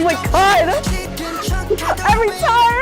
my god! Every time!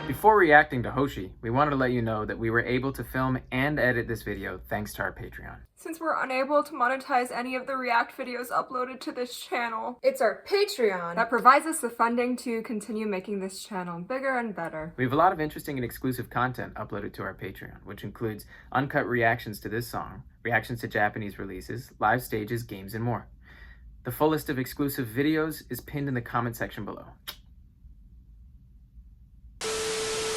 Before reacting to Hoshi, we wanted to let you know that we were able to film and edit this video thanks to our Patreon. Since we're unable to monetize any of the React videos uploaded to this channel, it's our Patreon that provides us the funding to continue making this channel bigger and better. We have a lot of interesting and exclusive content uploaded to our Patreon, which includes uncut reactions to this song, reactions to Japanese releases, live stages, games, and more. The full list of exclusive videos is pinned in the comment section below.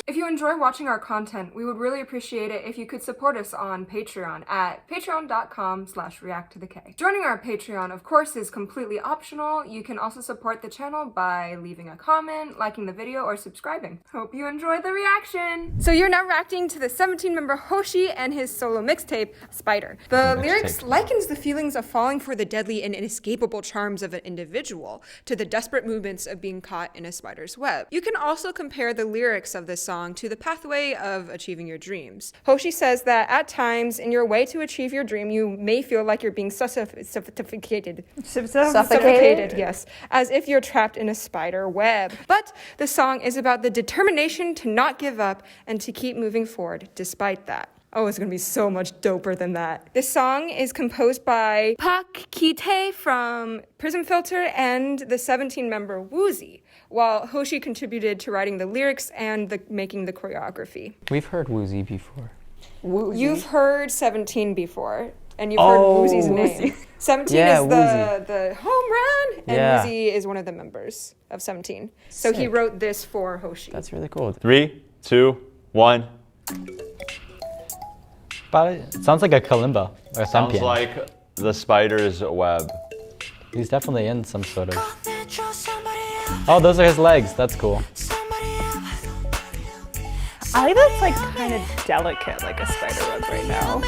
If you enjoy watching our content, we would really appreciate it if you could support us on Patreon at patreon.com/ReacttotheK. Joining our Patreon, of course, is completely optional. You can also support the channel by leaving a comment, liking the video, or subscribing. Hope you enjoy the reaction! So you're now reacting to the 17-member Hoshi and his solo mixtape, Spider. The lyrics likens the feelings of falling for the deadly and inescapable charms of an individual to the desperate movements of being caught in a spider's web. You can also compare the lyrics of this song to the pathway of achieving your dreams. Hoshi says that at times in your way to achieve your dream, you may feel like you're being suffocated, yes, as if you're trapped in a spider web. But the song is about the determination to not give up and to keep moving forward despite that. Oh, it's gonna be so much doper than that. This song is composed by Park Ki-tae from Prism Filter and the 17-member Woozy, while Hoshi contributed to writing the lyrics and making the choreography. We've heard Woozy before. Woozy. You've heard 17 before, and you've heard Woozy's name. 17 is the home run, and Woozy is one of the members of 17. So he wrote this for Hoshi. That's really cool. 3, 2, 1. It sounds like a kalimba or something. Sounds like the spider's web. He's definitely in some sort of... Oh, those are his legs. That's cool. I think that's like kind of delicate, like a spider web right now.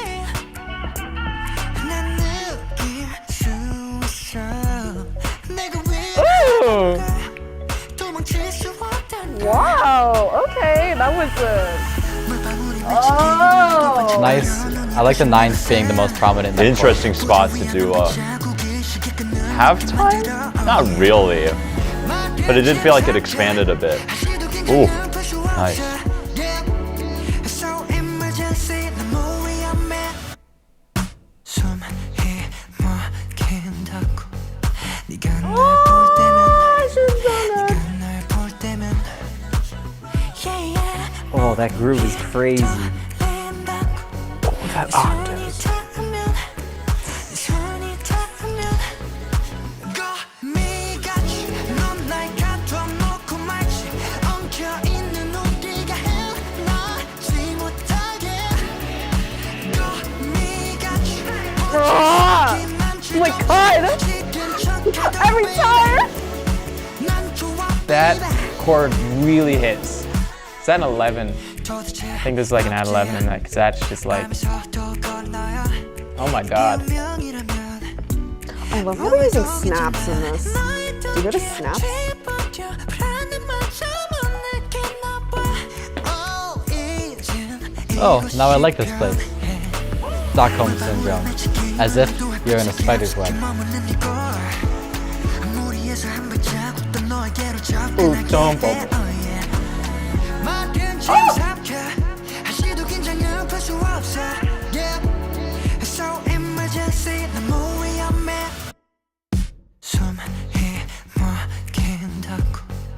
Ooh! Wow, okay, that was oh! Nice. I like the ninth being the most prominent. Interesting spot to do halftime? Not really, but it did feel like it expanded a bit. Ooh, nice. Oh, that groove is crazy. That octave. Oh my god! Every time! That chord really hits. Is that an 11? I think this is like an at 11 in that, because that's just like, oh my god. I love how they're using snaps in this. Do you go to snaps? Oh, now I like this place. Stockholm Syndrome. As if you're in a spider's web. Ooh, don't bubble.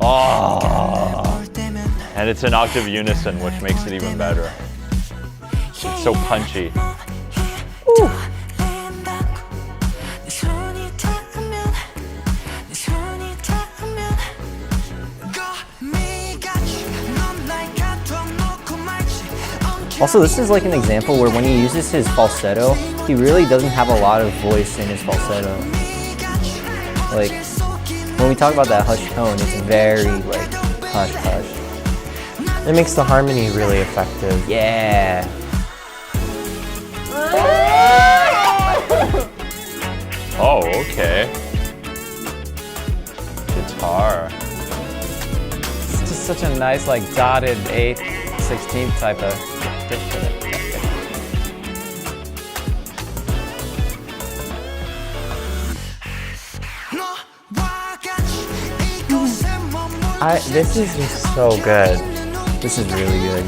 Oh, and it's an octave unison, which makes it even better. It's so punchy. Ooh. Also, this is like an example where when he uses his falsetto, he really doesn't have a lot of voice in his falsetto. Like, when we talk about that hush tone, it's very like hush hush. It makes the harmony really effective. Yeah. Oh, okay. Guitar. It's just such a nice like dotted 8/16 type of Just for that. This is just so good. This is really good.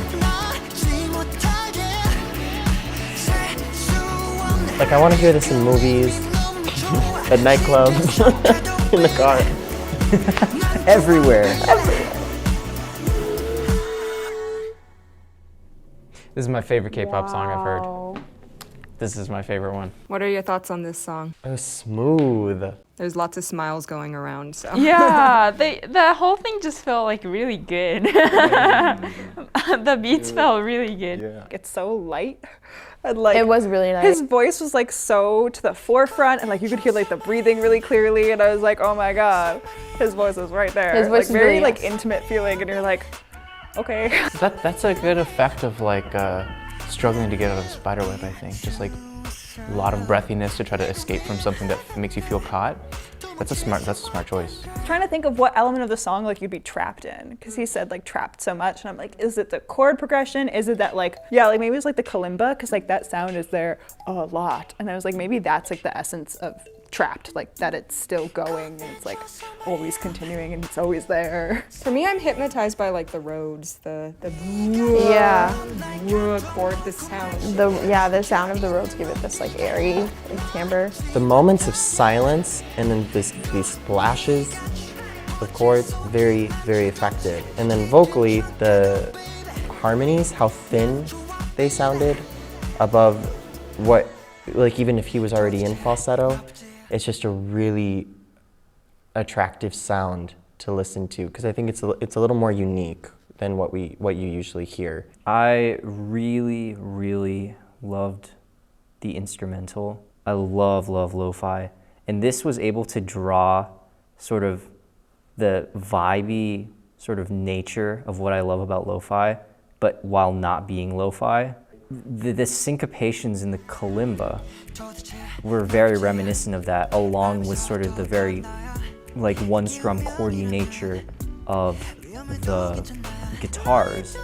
Like, I want to hear this in movies, at nightclubs, in the car, everywhere. This is my favorite K-pop song I've heard. This is my favorite one. What are your thoughts on this song? It was smooth. There's lots of smiles going around, so. Yeah, the whole thing just felt like really good. The beats felt really good. Yeah. It's so light. And like, It was really nice. his voice was like so to the forefront, and like you could hear like the breathing really clearly, and I was like, oh my god, his voice was right there. His voice like was very really like nice. intimate feeling, and you're like, okay. That's a good effect of like struggling to get out of a spider web, I think. Just like a lot of breathiness to try to escape from something that makes you feel caught. That's a smart choice. Trying to think of what element of the song like you'd be trapped in, because he said like trapped so much, and I'm like, is it the chord progression? Is it that like, yeah, like maybe it's like the kalimba, because like that sound is there a lot, and I was like, maybe that's like the essence of trapped, like that it's still going and it's like always continuing and it's always there. For me, I'm hypnotized by like the Rhodes, the Yeah. chord, the sound. The sound of the Rhodes give it this like airy timbre. The moments of silence and then these splashes of chords, very, very effective. And then vocally, the harmonies, how thin they sounded above what, like even if he was already in falsetto, it's just a really attractive sound to listen to, because I think it's a little more unique than what you usually hear. I really, really loved the instrumental. I love lo-fi. And this was able to draw sort of the vibey sort of nature of what I love about lo-fi, but while not being lo-fi. The syncopations in the kalimba were very reminiscent of that, along with sort of the very like one-strum chordy nature of the guitars,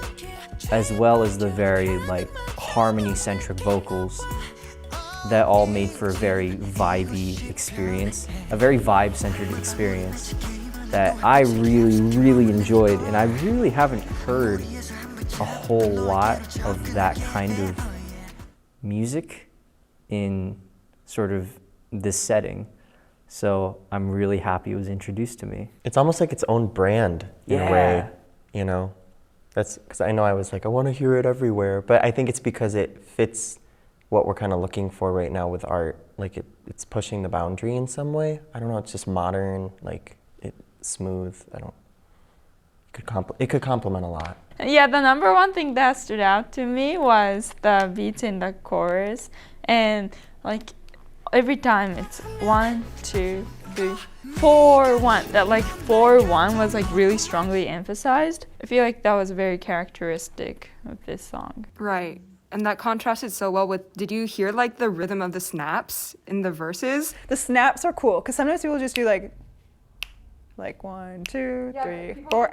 as well as the very like harmony-centric vocals that all made for a very vibey experience, a very vibe-centered experience that I really, really enjoyed, and I really haven't heard a whole lot of that kind of music in sort of this setting. So I'm really happy it was introduced to me. It's almost like its own brand in a way, you know? That's because I know I was like, I want to hear it everywhere, but I think it's because it fits what we're kind of looking for right now with art. Like it's pushing the boundary in some way. I don't know, it's just modern, like it's smooth. It could complement a lot. Yeah, the number one thing that stood out to me was the beats in the chorus, and like every time it's 1, 2, 3, 4, 1. That like 4, 1 was like really strongly emphasized. I feel like that was very characteristic of this song. Right. And that contrasted so well with, did you hear like the rhythm of the snaps in the verses? The snaps are cool, because sometimes people just do like 1, 2, 3, 4.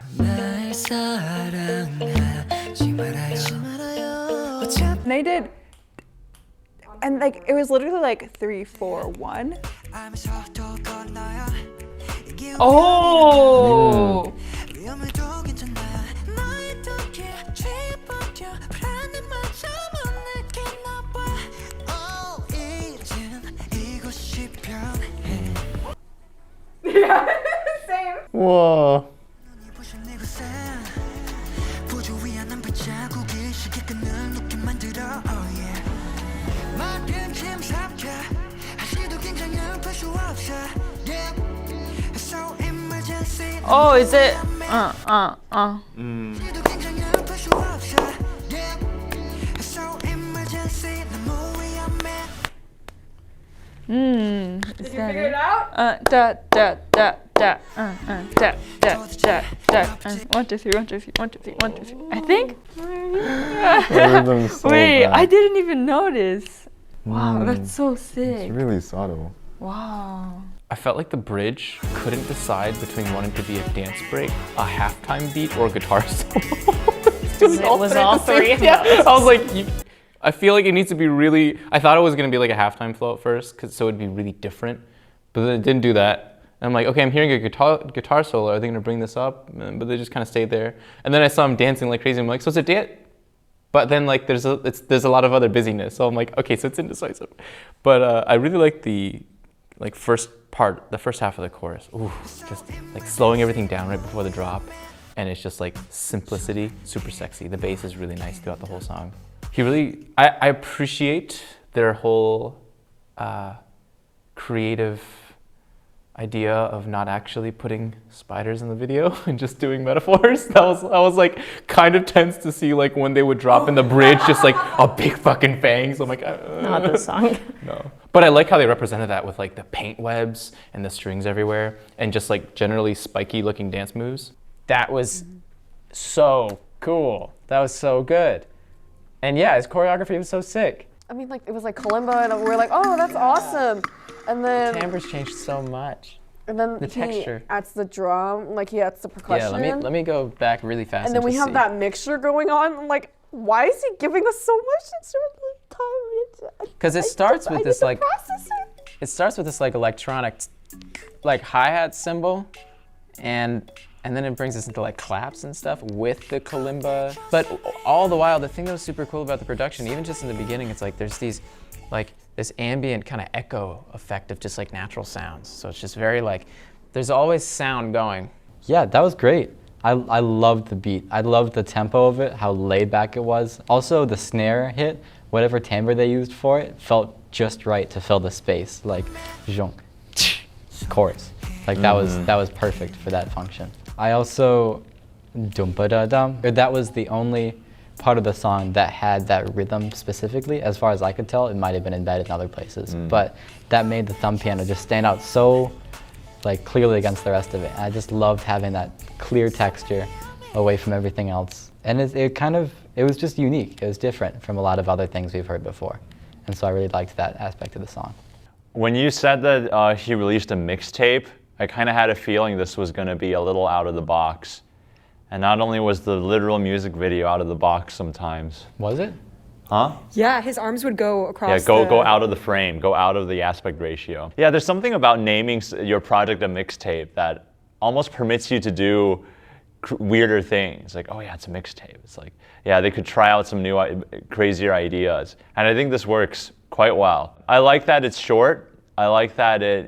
And they did, and like it was literally like 3, 4, 1. Oh! Yeah, same. Whoa. Oh, is it? Did you figure it out? Da da da da da da da da. 1, 2, 3, 1, 2, 3, 1, 2, 3, 1, 2, 3. I think. So Wait, bad. I didn't even notice. Wow, that's so sick. It's really subtle. Wow. I felt like the bridge couldn't decide between wanting to be a dance break, a halftime beat, or a guitar solo. It was all three of those. I was like, I feel like it needs to be really, I thought it was gonna be like a halftime flow at first, so it'd be really different, but then it didn't do that. And I'm like, okay, I'm hearing a guitar solo, are they gonna bring this up? But they just kind of stayed there. And then I saw him dancing like crazy, I'm like, so it's a dance? But then like there's a lot of other busyness, so I'm like, okay, so it's indecisive. But I really like the first part, the first half of the chorus. Ooh, just like slowing everything down right before the drop. And it's just like simplicity, super sexy. The bass is really nice throughout the whole song. I appreciate their whole creative idea of not actually putting spiders in the video and just doing metaphors. I was like kind of tense to see like when they would drop in the bridge, just like a big fucking fang. So I'm like, not this song. No. But I like how they represented that with like the paint webs and the strings everywhere and just like generally spiky looking dance moves. That was so cool. That was so good. And yeah, his choreography was so sick. I mean, like, it was like kalimba, and we were like, oh, that's awesome. And then... The timbres changed so much. And then the texture. He adds the drum, like he adds the percussion. Yeah, let me go back really fast. And then we have that mixture going on. I'm like, why is he giving us so much instrumental time? Because it starts with this like... It starts with this like electronic, like hi-hat cymbal, and then it brings us into like claps and stuff with the kalimba. But all the while, the thing that was super cool about the production, even just in the beginning, it's like there's these, like this ambient kind of echo effect of just like natural sounds. So it's just very like, there's always sound going. Yeah, that was great. I loved the beat. I loved the tempo of it, how laid back it was. Also the snare hit, whatever timbre they used for it, felt just right to fill the space. Like, chorus. Like that was perfect for that function. I also, that was the only part of the song that had that rhythm specifically. As far as I could tell, it might have been embedded in other places, but that made the thumb piano just stand out so like clearly against the rest of it. And I just loved having that clear texture away from everything else. And it was just unique. It was different from a lot of other things we've heard before. And so I really liked that aspect of the song. When you said that he released a mixtape, I kind of had a feeling this was going to be a little out of the box. And not only was the literal music video out of the box sometimes. Was it? Huh? Yeah, his arms would go across. Yeah, go out of the frame, go out of the aspect ratio. Yeah, there's something about naming your project a mixtape that almost permits you to do weirder things. Like, oh yeah, it's a mixtape. It's like, yeah, they could try out some new, crazier ideas. And I think this works quite well. I like that it's short. I like that it,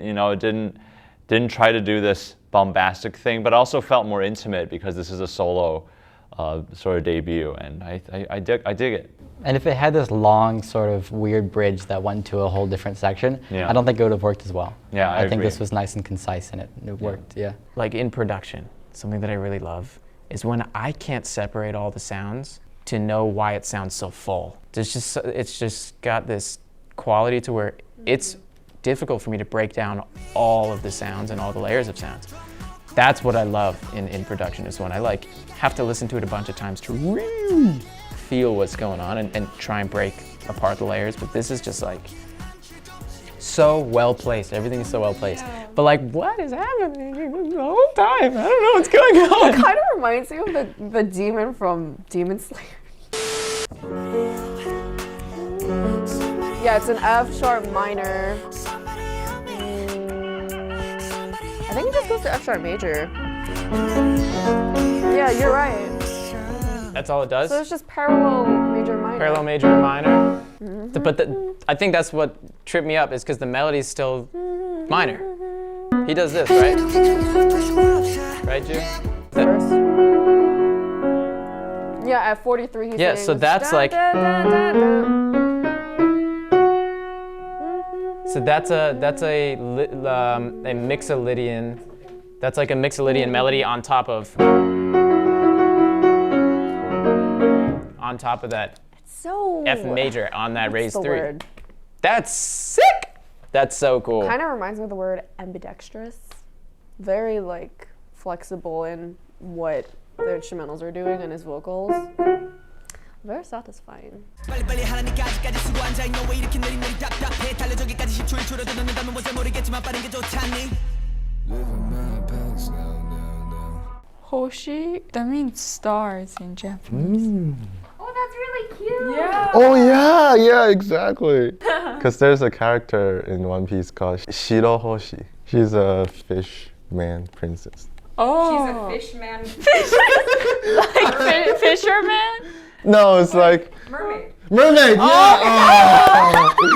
didn't try to do this bombastic thing, but also felt more intimate because this is a solo sort of debut, and I dig it. And if it had this long sort of weird bridge that went to a whole different section, I don't think it would have worked as well. Yeah, I think agree. this was nice and concise and it worked, yeah. Like in production, something that I really love is when I can't separate all the sounds to know why it sounds so full. It's just got this quality to where it's difficult for me to break down all of the sounds and all the layers of sounds. That's what I love in production, is when I like have to listen to it a bunch of times to really feel what's going on and try and break apart the layers. But this is just like so well placed. Everything is so well placed. But like, what is happening the whole time? I don't know what's going on. It kind of reminds me of the demon from Demon Slayer. Yeah, it's an F sharp minor. I think it just goes to F sharp major. Yeah, you're right. That's all it does? So it's just parallel major minor. Parallel major and minor. But I think that's what tripped me up, is because the melody is still minor. He does this, right? Right, Ju? Yeah, at 43 he yeah, sings, so that's like... So that's a mixolydian. That's like a mixolydian melody on top of that F major on that raised 3. Word? That's sick. That's so cool. Kind of reminds me of the word ambidextrous. Very like flexible in what the instrumentals are doing and his vocals. Very satisfying. Hoshi, that means stars in Japanese. Oh, that's really cute. Yeah. Oh yeah, yeah, exactly. Because there's a character in One Piece called Shiro Hoshi. She's a fish man princess. Oh. She's a fish man. Like fisherman? No, it's like Mermaid. mermaid. Yeah. Oh.